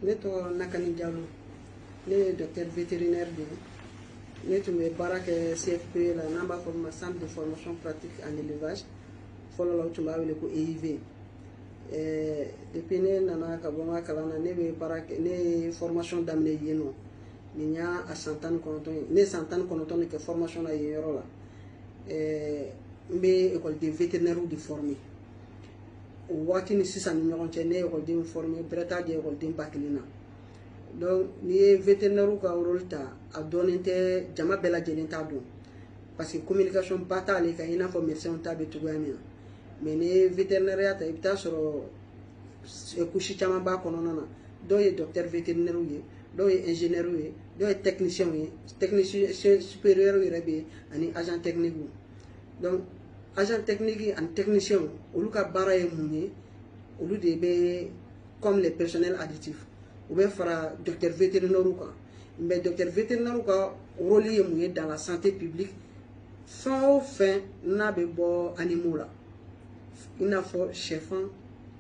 Ne tɔgɔ Nakani Diallo, ne ye docteur vétérinaire de ye. Ne tun bɛ baara kɛ CFP la n'an b'a fɔ ma centre de formation pratique en élevage. Fɔlɔ la u tun b'a wele ko EIV. Depuis ne nana ka bɔ n ka kalan na ne bɛ baara kɛ ne ye formation daminɛ yen nɔ. Nin y'a san 19 ye. Ne ye san 19 de kɛ formation na yen yɔrɔ la. N bɛ école vétérinaire de former. O waati ni sisan ni ɲɔgɔn cɛ ne ye école former bɛrɛ t'a di école ba kelen na. Donc n'i ye vétérinaire ka rôle ta a dɔnnen tɛ jama bɛɛ lajɛlen t'a dɔn parce que communication ba t'ale kan i n'a fɔ médecin ta bɛ cogoya min na. Mais n'i ye vétérinaire ta i bɛ taa sɔrɔ couche caman b'a kɔnɔna na. Dɔw ye docteur vétérinaire ye, dɔw ye ingénieur ye, dɔw ye technicien ye, technicien supérieur yɛrɛ bɛ ani agent technique. Donc agent technique ani technicien olu ka baara ye mun ye? Olu de bɛ comme les personnels additifs. Ou bien fara docteur vétérinaire kan. Mais docteur vétérinaire ka rôle ye mun ye dans la santé publique? Fɛn o fɛn n'a bɛ bɔ animaux la. I n'a fɔ sɛfan,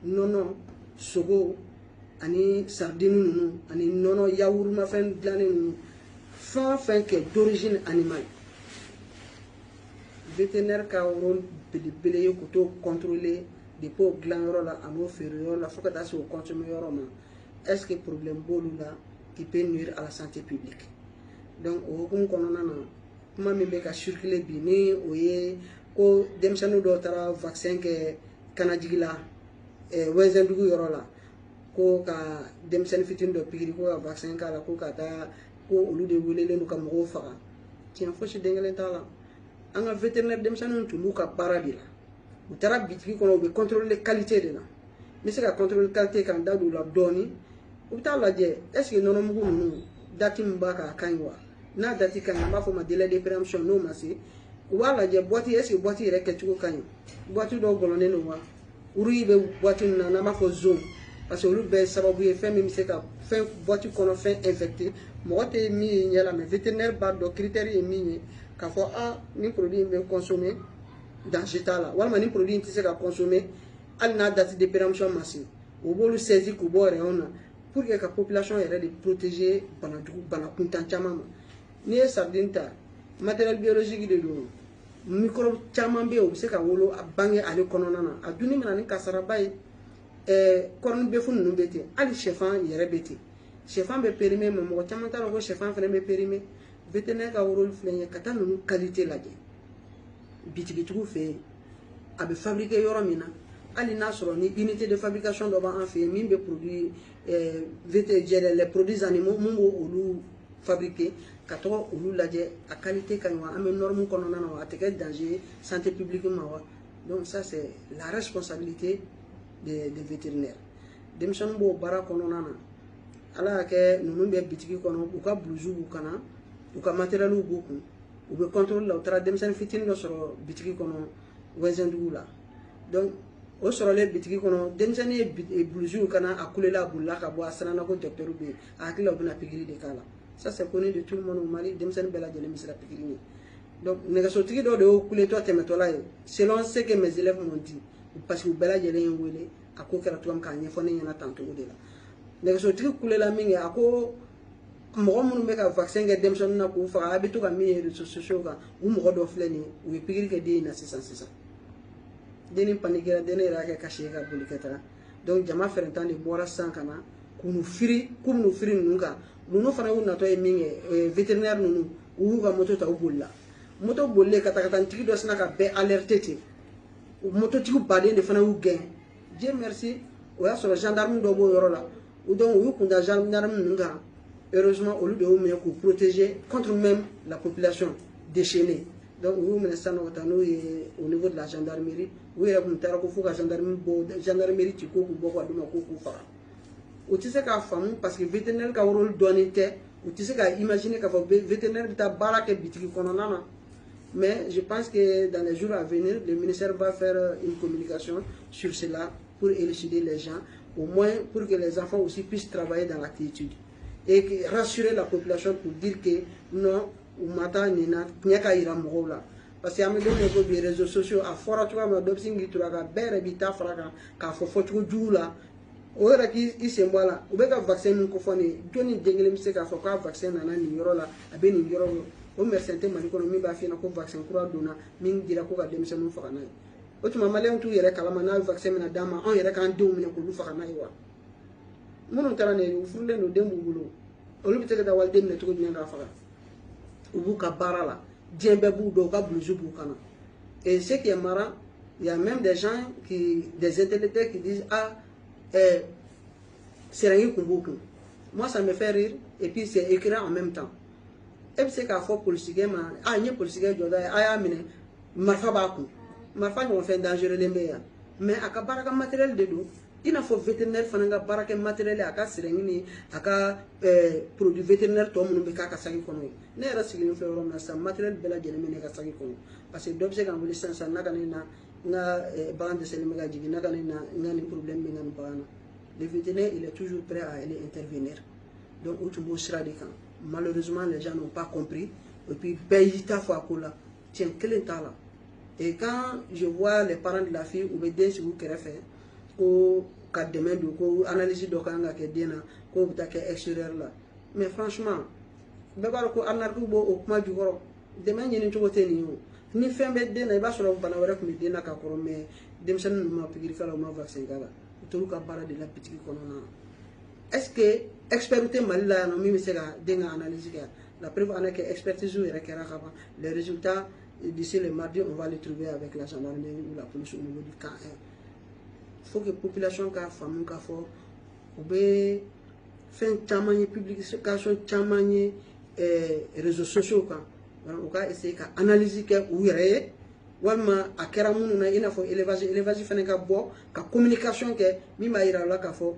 nɔnɔ, sogo ani sardine ninnu ani nɔnɔ yawurumafɛn dilannen ninnu. Fɛn o fɛn kɛ d'origine animale. Vétérinaire ka rôle belebele ye k'o to contrôler depuis o dilanyɔrɔ la a n'o feereyɔrɔ la fo ka taa se o consommer yɔrɔ ma. Est-ce que problème b'olu la qui peut nuire à la santé publique? Donc o hukumu kɔnɔna na kuma min bɛ ka circuler bi ni o ye ko denmisɛnnin dɔw taara vaccin kɛ kanajigi la wɛnzɛndugu yɔrɔ la ko ka denmisɛnnin fitinin dɔ pikiri ko ka vaccin k'a la ko ka taa ko olu de welelen don ka mɔgɔw faga. Tiɲɛ fosi den kelen t'a la. An ka vétérinaire denmisɛnninw tun b'u ka baara de la. U taara bitigi kɔnɔ u bɛ contrôler qualité de la. N bɛ se ka contrôler qualité kan da don u la dɔɔni. U bɛ taa lajɛ est-ce que nɔnɔmugu ninnu date min b'a kan a ka ɲi wa? N'a date ka ɲi an b'a fɔ ma délai de péremption n'o ma se u b'a lajɛ boîte est-ce que boîte yɛrɛ kɛcogo ka ɲi? Boîte dɔw gɔlɔnnen don wa? Uru bɛ boîte min na n'an b'a fɔ zone parce que olu bɛɛ sababu ye fɛn min bɛ se ka fɛn boîte kɔnɔ fɛn infecté mɔgɔ tɛ min ye ɲɛ la mais vétérinaire b'a dɔn critère ye min ye k'a fɔ nin produit in bɛ consommer danger t'a la walima nin produit in tɛ se ka consommer hali n'a date de péremption ma se u b'olu saisir k'u bɔ rayon na pour que ka population yɛrɛ de protéger bana kuntan caman ma. N'i ye sardine ta matériel biologique de don microbe caman bɛ yen u bɛ se ka wolo a bange ale kɔnɔna na a dunni bɛ na ni kasaraba ye kɔrɔni bɛfu ninnu bɛ ten hali sɛfan yɛrɛ bɛ ten sɛfan bɛ périmé mais mɔgɔ caman t'a dɔn ko sɛfan fana bɛ périmé. Vétérinaire ka rôle filɛ nin ye ka taa ninnu qualité lajɛ bitigitigiw fɛ yen a bɛ fabriquer yɔrɔ min na hali n'a sɔrɔ ni unité de fabrication dɔ b'an fɛ yen min bɛ produit les produits animaux mun b'o olu fabriquer ka tɔgɔ olu lajɛ a qualité ka ɲi wa an bɛ norme kɔnɔna na wa a tɛ kɛ danger santé publique ma wa. Donc ça c'est la responsabilité des vétérinaires. Denmisɛnninw b'o baara kɔnɔna na ala y'a kɛ ninnu bɛ bitigi kɔnɔ u ka blouses b'u kana u ka matériel b'u kun u bɛ contrôle la u taara denmisɛnnin fitinin dɔ sɔrɔ bitigi kɔnɔ wɛnzɛndugu la. Donc o sɔrɔlen bitigi kɔnɔ denmisɛnnin ye blouses kana a kulela a bolila ka bɔ a siranna ko docteur bɛ yen a hakili la u bɛna pikiri de k'a la. Ça c'est connu de tout le monde au Mali denmisɛnnin bɛɛ lajɛlen bɛ se ka pikiri ɲɛ. Donc nɛgɛsotigi dɔ de y'o kuletɔ tɛmɛtɔla ye selon ce que mes élèves m'ont dit parce que u bɛɛ lajɛlen ye wele a ko kɛra cogo min k'a ɲɛfɔ ne ɲɛna tan cogo de la. Nɛgɛsotigi kulela min kɛ a ko mɔgɔ minnu bɛ ka vaccin kɛ denmisɛnninw na k'u faga a bɛ to ka min ye réseaux sociaux kan u mɔgɔ dɔ filɛ nin ye u ye pikiri kɛ den in na sisan. Den in paniquera den yɛrɛ y'a kɛ kasi ye ka boli ka taga. Donc jama fɛrɛntan de bɔra sisan ka na k'u n'u firi ninnu kan ninnu fana y'u natɔ ye min kɛ vétérinaire ninnu u y'u ka moto ta u bolila moto bolilen ka taa tigi dɔ sina ka bɛɛ alerter ten mototigiw baden de fana y'u gɛn. Dieu merci o y'a sɔrɔ gendarme dɔ b'o yɔrɔ la donc u y'u kun da gendarme ninnu kan heureusement olu de y'u minɛ k'u protéger contre même la population déchaînée. Donc u y'u minɛ sisan nɔ ka taa n'u ye au niveau de la gendarmerie u yɛrɛ kun taara ko fo ka gendarmerie ci ko k'u bɔ k'a d'u ma ko k'u faga. U tɛ se k'a faamu parce que vétérinaire ka rôle dɔɔnin tɛ u tɛ se k'a imaginer k'a fɔ vétérinaire bɛ taa baara kɛ bitigi kɔnɔna na. Mais je pense que dans les jours à venir le ministère va faire une communication sur cela pour élucider les gens au moins pour que les enfants aussi puissent travailler dans la quiétude et rassurer la population pour dire que non u ma taa nin na ɲɛ ka yira mɔgɔw la. Parce que an bɛ don min ko bi réseaux sociaux a fɔra cogoya min na dɔ bɛ sin k'i tura kan bɛɛ yɛrɛ b'i ta fara kan k'a fɔ fɔcogo jugu la o yɛrɛ k'i sen bɔ a la u bɛ ka vaccin min ko fɔ ne ye jɔnni den kelen bɛ se k'a fɔ k'a vaccin nana nin yɔrɔ la a bɛ nin yɔrɔ la o médecin tɛ Mali kɔnɔ min b'a f'i ɲɛna ko vaccin kura donna min dira ko ka denmisɛnninw faga n'a ye o tuma maliyɛnw t'u yɛrɛ kalama n'a ye vaccin min d'an ma anw yɛrɛ k'an denw minɛ k'olu faga n'a ye wa minnu taara nin u furulen don den b'u bolo olu bɛ se ka taa waliden minɛ cogo jumɛn k'a faga u b'u ka baara la diɲɛ bɛɛ b'u dɔn u ka blouses b'u kana et ce qui est marrant il y a même des gens des intellectuels qui disent ah Sérangi Kumbuku. Moi, ça me fait rire et puis c'est écrit en même temps. Et puis c'est qu'à fois politique, il y a politique, il y a marfa baku. Marfa nous fait dangereux les meilleurs. Mais à quoi baraka matériel de dos, il faut vétérinaire fananga baraka matériel à cas Sérangi, à cas produit vétérinaire tom nous beka kasagi kono. Ne reste qu'il nous fait vraiment ça matériel bela de l'emmener kasagi kono. Parce que d'objet quand vous le sentez ça n'a qu'à na bande de célébrité jigi n'a qu'à na ni problème mais n'a pas. Le vétérinaire, il est toujours prêt à aller intervenir. Donc, malheureusement, les gens n'ont pas compris. Et puis, Bayita Fouakoula, tiens, quel est là? Et quand je vois les parents de la fille, ou bien si vous avez fait, ou demain, ou analyse de Kanga qui est bien, ou bien extérieur là. Mais franchement, Bébaro, Anarkubo, ou Kuma du Goro, demain, il y a une chose ni fait un bête de n'a pas sur le banawara comme des Nakakoro, mais des gens ne m'ont pas pu faire le vaccin. Est-ce que l'expertise malila no mi sera denga analyse la preuve en est que expertise les résultats d'ici le mardi on va les trouver avec la gendarmerie ou la police au niveau du camp 1. Il faut que la population ka famu ka fo obe faire chamanye publication chamanye réseaux sociaux ka on ka essayer ka analyse ka ou yere walma a kɛra minnu na i n'a fɔ élevage fana ka bɔ ka communication kɛ min b'a yira la k'a fɔ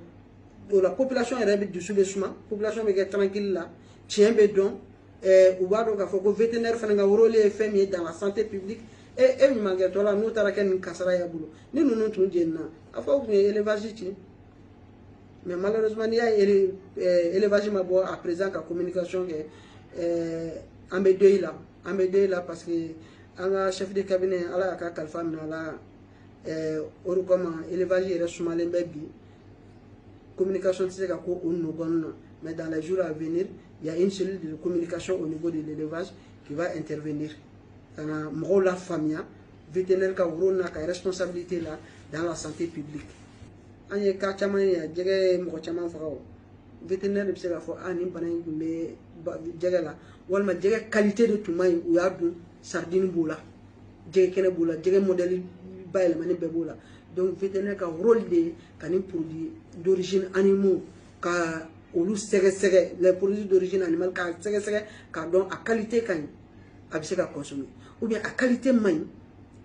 o la population yɛrɛ bɛ dusu bɛ suma population bɛ kɛ tranquille la tiɲɛ bɛ dɔn u b'a dɔn k'a fɔ ko vétérinaire fana ka rôle ye fɛn min ye dans la santé publique e ɲumankɛtɔ la n'o taara kɛ nin kasara y'a bolo ni ninnu tun jenina a fɔ u tun ye élevage ci mais malheureusement n'i y'a ye élevage ma bɔ à présent ka communication kɛ an bɛ deuil la parce que un chef de cabinet à la Kalfam comme élevage et sumalen baby communication c'est mais dans les jours à venir il y a une cellule de communication au niveau de l'élevage qui va intervenir dans la famille vétérinaire qui a responsabilité là dans la santé publique an ye ka caman ye jɛgɛ mɔgɔ caman faga o vétérinaire de bɛ se k'a fɔ a nin bana in tun bɛ jɛgɛ la walima jɛgɛ qualité de tun man ɲi u y'a dun sardine b'o la jɛgɛ kɛnɛ b'o la jɛgɛ modèle bayɛlɛmani bɛɛ b'o la donc vétérinaire ka rôle de ye ka ni produit d'origine animaux ka olu sɛgɛsɛgɛ les produits d'origine animale ka sɛgɛsɛgɛ k'a dɔn a qualité ka ɲi a bɛ se ka consommer ou bien a qualité man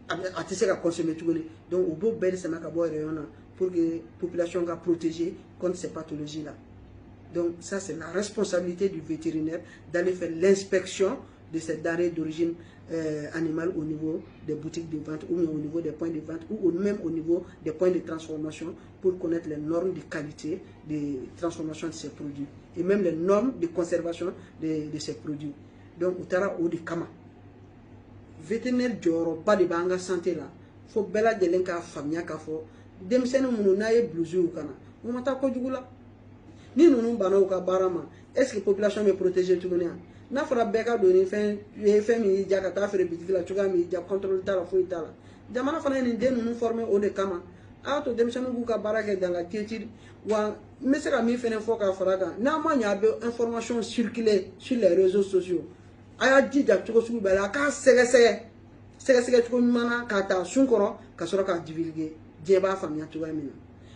ɲi a tɛ se ka consommer tuguni donc u b'o bɛɛ de sama ka bɔ rayon na pour que la population soit protégée contre ces pathologies-là. Donc ça, c'est la responsabilité du vétérinaire d'aller faire l'inspection de ces denrées d'origine animale au niveau des boutiques de vente ou au niveau des points de vente ou même au niveau des points de transformation pour connaître les normes de qualité de transformation de ces produits et même les normes de conservation de ces produits. Donc, au tara ou de kama. Vétérinaire joro pas de banga santé là. Faut bella de l'enka famille ka fo. Demsene munu na ye blouses ou kana. On mata ko jugula. Ni nunu bana ou ka barama. Est-ce que la population est protégée tout le monde? N'a fera beka doni fin mi ja ka ta fere bitiki la chuga mi ja contrôle ta la fo itala. Jamana fana ni de nunu formé au de kama. Auto demsene bu ka baraka dans la quiétude wa mais c'est la mi fene fo ka faraga. Na ma nya be information circuler sur les réseaux sociaux. Aya di ja chugo su bela ka sege chugo mana ka ta sunkoro ka soro ka divulguer. Djeba famille tu vois maintenant.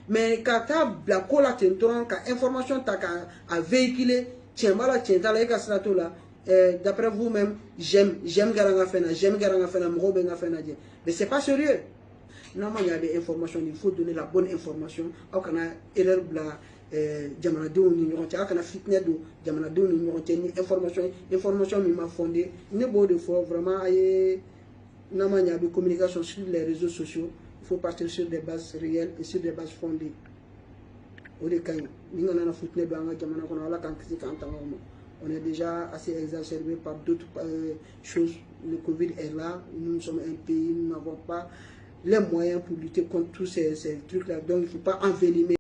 Mais quand tu as la cola t'entends ka information ta ka à véhiculer tiens mala tiens ta la ka strato là d'après vous-même j'aime garanga fena mro benga fena je mais c'est pas sérieux. Normalement il y a des informations il faut donner la bonne information au kana erreur bla jamana de ni ñoo ci akana fitna do jamana de ni ñoo ci ni information mi ma fondé ne beau de fois vraiment ay normalement il y a des communications sur les réseaux sociaux. Il faut partir sur des bases réelles et sur des bases fondées. On est déjà assez exacerbé par d'autres choses. Le Covid est là, nous sommes un pays, nous n'avons pas les moyens pour lutter contre tous ces trucs-là. Donc il ne faut pas envenimer.